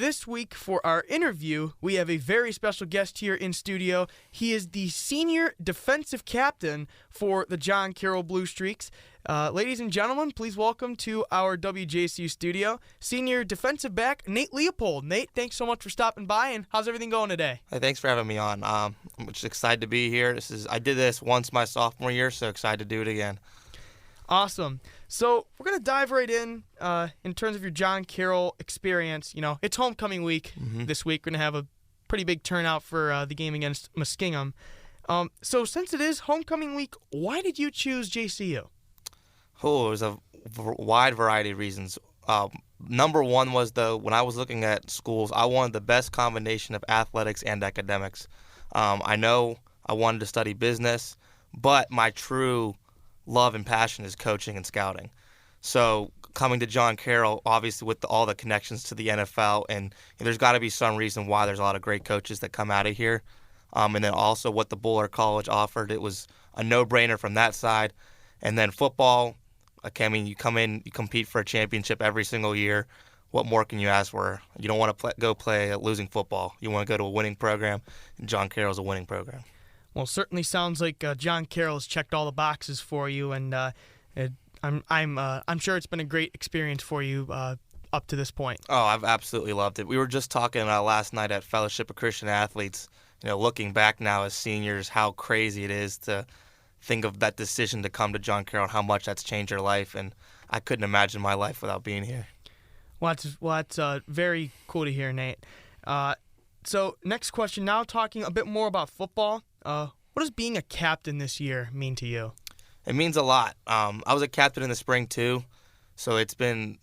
this week for our interview, we have a very special guest here in studio. He is the senior defensive captain for the John Carroll Blue Streaks. Ladies and gentlemen, please welcome to our WJCU studio, senior defensive back, Nate Leopold. Nate, thanks so much for stopping by, and how's everything going today? Hey, thanks for having me on. I'm just excited to be here. I did this once my sophomore year, so excited to do it again. Awesome. So we're going to dive right in terms of your John Carroll experience. You know, it's homecoming week this week. We're going to have a pretty big turnout for the game against Muskingum. So since it is homecoming week, why did you choose JCU? Oh, it was a wide variety of reasons. Number one was, when I was looking at schools, I wanted the best combination of athletics and academics. I know I wanted to study business, but my true love and passion is coaching and scouting. So coming to John Carroll, obviously with all the connections to the NFL, and there's got to be some reason why there's a lot of great coaches that come out of here. And then also what the Buller College offered, it was a no-brainer from that side. And then football, okay, I mean, you come in, you compete for a championship every single year. What more can you ask for? You don't want to go play a losing football. You want to go to a winning program, and John Carroll's a winning program. Well, certainly sounds like John Carroll has checked all the boxes for you, and I'm sure it's been a great experience for you up to this point. Oh, I've absolutely loved it. We were just talking last night at Fellowship of Christian Athletes. You know, looking back now as seniors, how crazy it is to think of that decision to come to John Carroll and how much that's changed your life. And I couldn't imagine my life without being here. Well, that's very cool to hear, Nate. So next question, now talking a bit more about football. What does being a captain this year mean to you? It means a lot. I was a captain in the spring too, so it's been,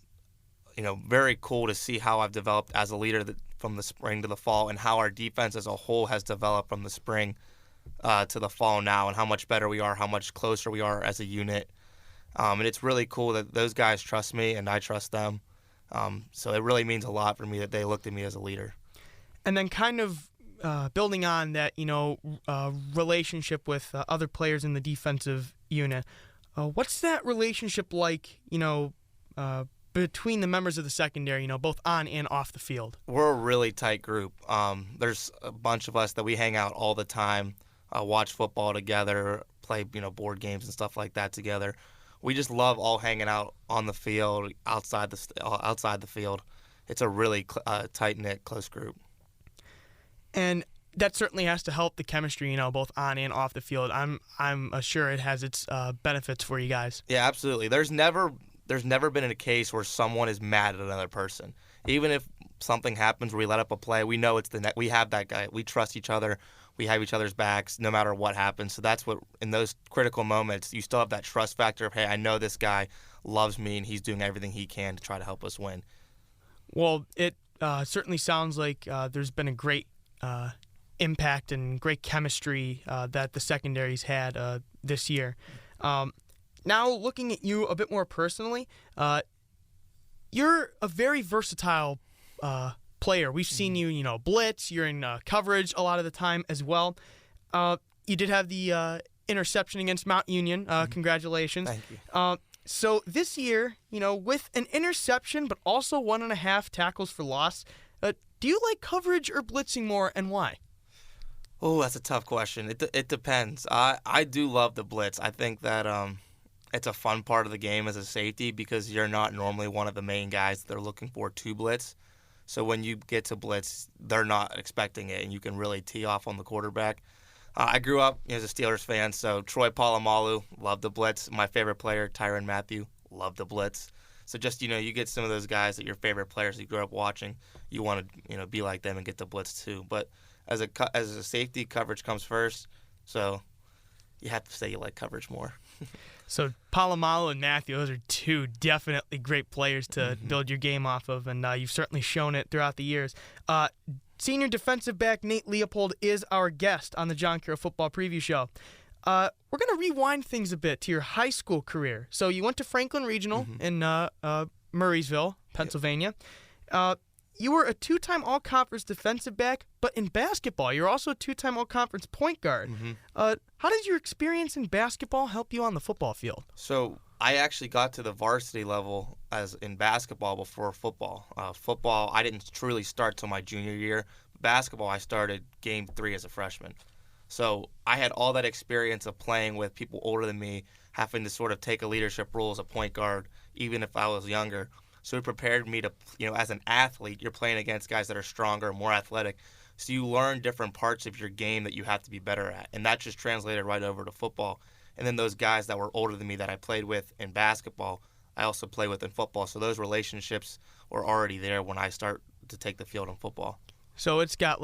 very cool to see how I've developed as a leader from the spring to the fall, and how our defense as a whole has developed from the spring to the fall now, and how much better we are, how much closer we are as a unit. And it's really cool that those guys trust me and I trust them. So it really means a lot for me that they looked at me as a leader. And then kind of building on that, relationship with other players in the defensive unit, what's that relationship like, between the members of the secondary, both on and off the field? We're a really tight group. There's a bunch of us that we hang out all the time, watch football together, play, board games and stuff like that together. We just love all hanging out on the field, outside the field. It's a really tight-knit, close group. And that certainly has to help the chemistry, both on and off the field. I'm sure it has its benefits for you guys. Yeah, absolutely. There's never been a case where someone is mad at another person. Even if something happens where we let up a play, we know it's we have that guy. We trust each other. We have each other's backs no matter what happens. So that's what, in those critical moments, you still have that trust factor of, hey, I know this guy loves me and he's doing everything he can to try to help us win. Well, it certainly sounds like there's been a great impact and great chemistry that the secondary's had this year. Now, looking at you a bit more personally, you're a very versatile player. We've seen you, blitz. You're in coverage a lot of the time as well. You did have the interception against Mount Union. Congratulations. Thank you. So this year, with an interception but also 1.5 tackles for loss, do you like coverage or blitzing more, and why? Oh, that's a tough question. It depends. I do love the blitz. I think that it's a fun part of the game as a safety because you're not normally one of the main guys they're looking for to blitz. So when you get to blitz, they're not expecting it, and you can really tee off on the quarterback. I grew up as a Steelers fan, so Troy Polamalu, loved the blitz. My favorite player, Tyrann Mathieu, loved the blitz. So just, you get some of those guys that your favorite players you grew up watching, you want to, be like them and get the blitz too. But as a safety, coverage comes first. So you have to say you like coverage more. So Polamalu and Mathieu, those are two definitely great players to build your game off of, and you've certainly shown it throughout the years. Senior defensive back Nate Leopold is our guest on the John Carroll Football Preview Show. We're going to rewind things a bit to your high school career. So you went to Franklin Regional in Murraysville, Pennsylvania. Yep. You were a 2-time All-Conference defensive back, but in basketball, you're also a 2-time All-Conference point guard. How did your experience in basketball help you on the football field? So I actually got to the varsity level as in basketball before football. Football, I didn't truly start till my junior year. Basketball, I started game 3 as a freshman. So I had all that experience of playing with people older than me, having to sort of take a leadership role as a point guard, even if I was younger. So it prepared me to, as an athlete, you're playing against guys that are stronger, more athletic. So you learn different parts of your game that you have to be better at. And that just translated right over to football. And then those guys that were older than me that I played with in basketball, I also play with in football. So those relationships were already there when I start to take the field in football. So it's got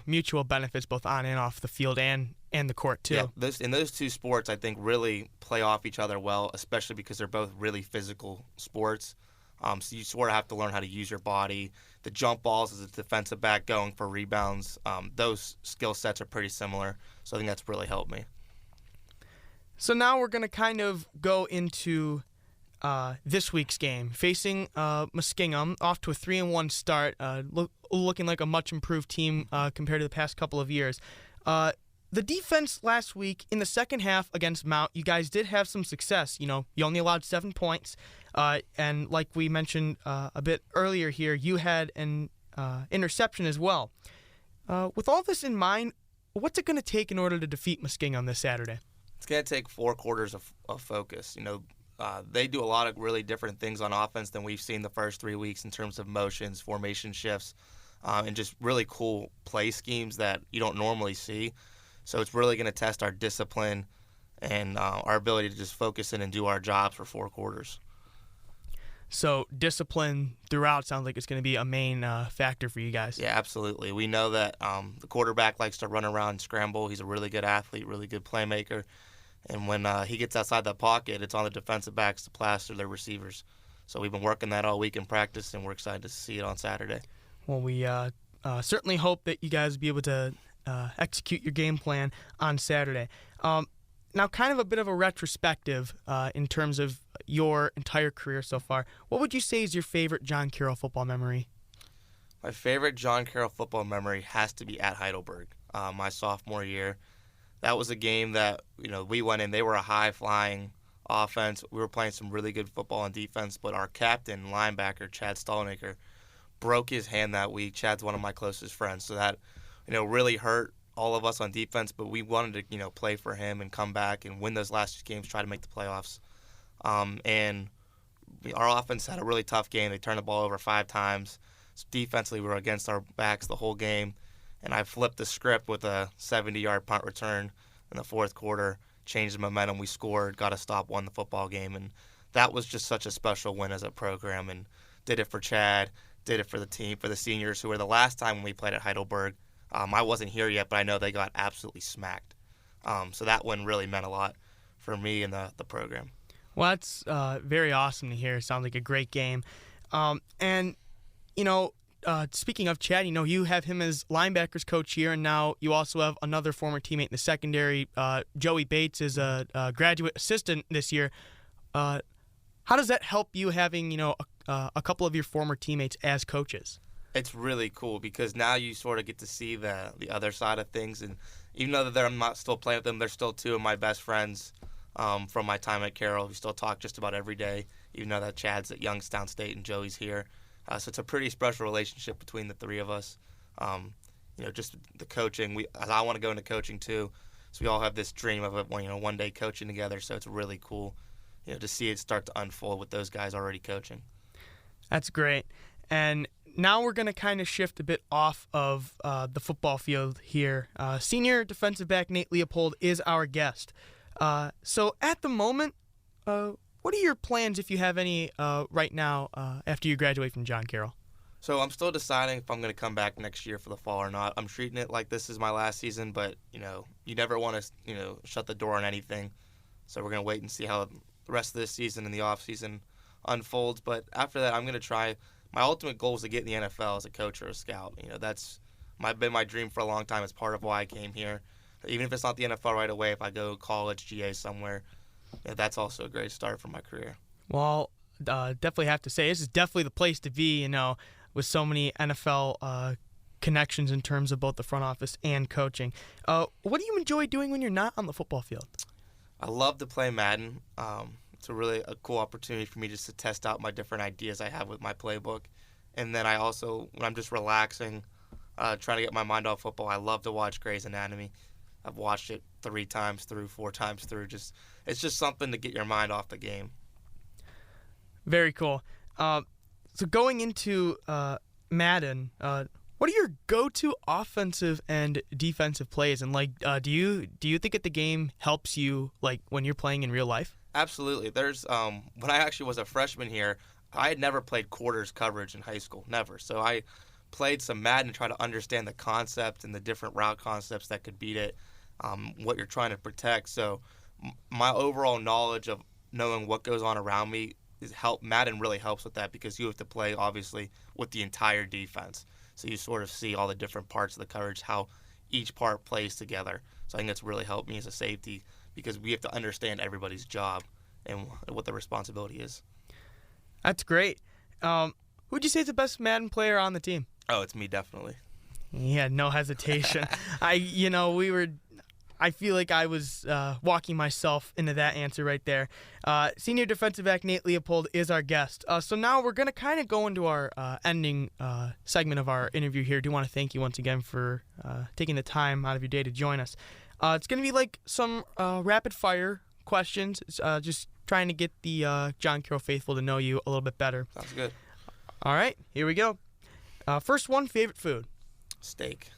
mutual benefits both on and off the field and the court too. Yeah, those two sports I think really play off each other well, especially because they're both really physical sports. So you sort of have to learn how to use your body. The jump balls as a defensive back going for rebounds, those skill sets are pretty similar. So I think that's really helped me. So now we're going to kind of go into this week's game, facing Muskingum, off to a 3-1 start, looking like a much improved team compared to the past couple of years. The defense last week in the second half against Mount, you guys did have some success. You only allowed 7 points, and like we mentioned a bit earlier here, you had an interception as well. With all this in mind, what's it going to take in order to defeat Muskingum this Saturday? It's going to take 4 quarters of focus. They do a lot of really different things on offense than we've seen the first 3 weeks in terms of motions, formation shifts, and just really cool play schemes that you don't normally see. So it's really going to test our discipline and our ability to just focus in and do our jobs for 4 quarters. So discipline throughout sounds like it's going to be a main factor for you guys. Yeah, absolutely. We know that the quarterback likes to run around and scramble. He's a really good athlete, really good playmaker. And when he gets outside that pocket, it's on the defensive backs to plaster their receivers. So we've been working that all week in practice, and we're excited to see it on Saturday. Well, we certainly hope that you guys will be able to execute your game plan on Saturday. Now, kind of a bit of a retrospective in terms of your entire career so far. What would you say is your favorite John Carroll football memory? My favorite John Carroll football memory has to be at Heidelberg, my sophomore year. That was a game that we went in. They were a high-flying offense. We were playing some really good football and defense, but our captain, linebacker, Chad Stallnaker, broke his hand that week. Chad's one of my closest friends, so that really hurt all of us on defense, but we wanted to play for him and come back and win those last 2 games, try to make the playoffs. And our offense had a really tough game. They turned the ball over 5 times. Defensively, we were against our backs the whole game. And I flipped the script with a 70-yard punt return in the 4th quarter, changed the momentum. We scored, got a stop, won the football game. And that was just such a special win as a program, and did it for Chad, did it for the team, for the seniors who were the last time when we played at Heidelberg. I wasn't here yet, but I know they got absolutely smacked. So that one really meant a lot for me and the program. Well, that's very awesome to hear. Sounds like a great game. Speaking of Chad, you have him as linebackers coach here, and now you also have another former teammate in the secondary. Joey Bates is a graduate assistant this year. How does that help you having, a couple of your former teammates as coaches? It's really cool because now you sort of get to see the other side of things. And even though I'm not still playing with them, they're still 2 of my best friends from my time at Carroll. We still talk just about every day, even though that Chad's at Youngstown State and Joey's here. So it's a pretty special relationship between the 3 of us. Just the coaching. I want to go into coaching too. So we all have this dream of it, one day coaching together. So it's really cool, to see it start to unfold with those guys already coaching. That's great. And now we're going to kind of shift a bit off of the football field here. Senior defensive back Nate Leopold is our guest. So at the moment, what are your plans, if you have any, right now after you graduate from John Carroll? So I'm still deciding if I'm going to come back next year for the fall or not. I'm treating it like this is my last season, but, you never want to, shut the door on anything. So we're going to wait and see how the rest of this season and the off season unfolds. But after that, I'm going to try. My ultimate goal is to get in the NFL as a coach or a scout. That's been my dream for a long time. It's part of why I came here. Even if it's not the NFL right away, if I go college, GA somewhere, that's also a great start for my career. Well, definitely have to say, this is definitely the place to be, with so many NFL connections in terms of both the front office and coaching. What do you enjoy doing when you're not on the football field? I love to play Madden. It's a cool opportunity for me just to test out my different ideas I have with my playbook. And then I also, when I'm just relaxing, trying to get my mind off football, I love to watch Grey's Anatomy. I've watched it 3 times through, 4 times through. It's just something to get your mind off the game. Very cool. So going into Madden, what are your go-to offensive and defensive plays? And do you think that the game helps you when you're playing in real life? Absolutely. There's when I actually was a freshman here, I had never played quarters coverage in high school, never. So I played some Madden to try to understand the concept and the different route concepts that could beat it, what you're trying to protect. So my overall knowledge of knowing what goes on around me Madden really helps with that, because you have to play obviously with the entire defense. So you sort of see all the different parts of the coverage, how each part plays together. So I think that's really helped me as a safety, because we have to understand everybody's job and what the responsibility is. That's great. Who would you say is the best Madden player on the team? Oh, it's me, definitely. Yeah, no hesitation. I feel like I was walking myself into that answer right there. Senior defensive back Nate Leopold is our guest. So now we're going to kind of go into our ending segment of our interview here. I do want to thank you once again for taking the time out of your day to join us. It's going to be like some rapid-fire questions, just trying to get the John Carroll faithful to know you a little bit better. Sounds good. All right, here we go. First one, favorite food? Steak.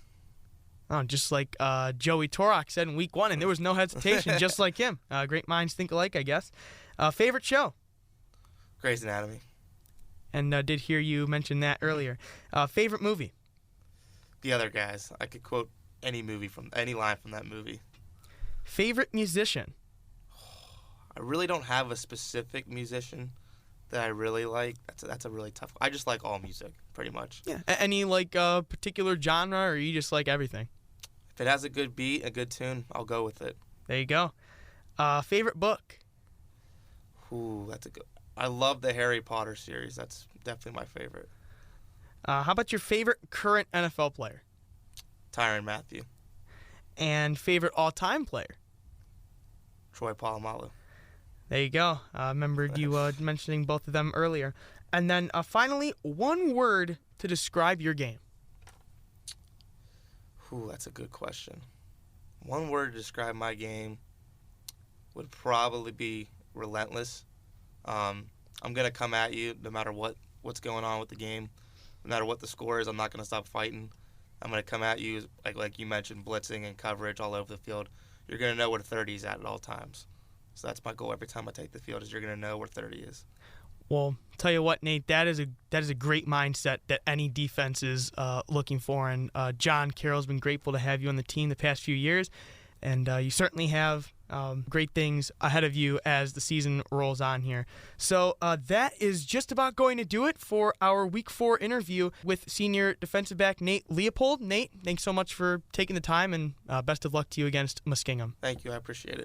Oh, just like Joey Torok said in week 1, and there was no hesitation, just like him. Great minds think alike, I guess. Favorite show? Grey's Anatomy. And did hear you mention that earlier. Favorite movie? The Other Guys. I could quote any line from that movie. Favorite musician? I really don't have a specific musician that I really like. That's a really tough. I just like all music, pretty much. Yeah. Any particular genre, or you just like everything? If it has a good beat, a good tune, I'll go with it. There you go. Favorite book? Ooh, that's a good. I love the Harry Potter series. That's definitely my favorite. How about your favorite current NFL player? Tyrann Mathieu. And favorite all-time player? Troy Polamalu. There you go. I remembered you mentioning both of them earlier. And then finally, one word to describe your game. Ooh, that's a good question. One word to describe my game would probably be relentless. I'm going to come at you no matter what's going on with the game. No matter what the score is, I'm not going to stop fighting. I'm going to come at you, like you mentioned, blitzing and coverage all over the field. You're going to know where 30 is at all times. So that's my goal every time I take the field, is you're going to know where 30 is. Well, tell you what, Nate, that is a great mindset that any defense is looking for. And John Carroll's been grateful to have you on the team the past few years. And you certainly have great things ahead of you as the season rolls on here. So that is just about going to do it for our Week 4 interview with senior defensive back Nate Leopold. Nate, thanks so much for taking the time, and best of luck to you against Muskingum. Thank you. I appreciate it.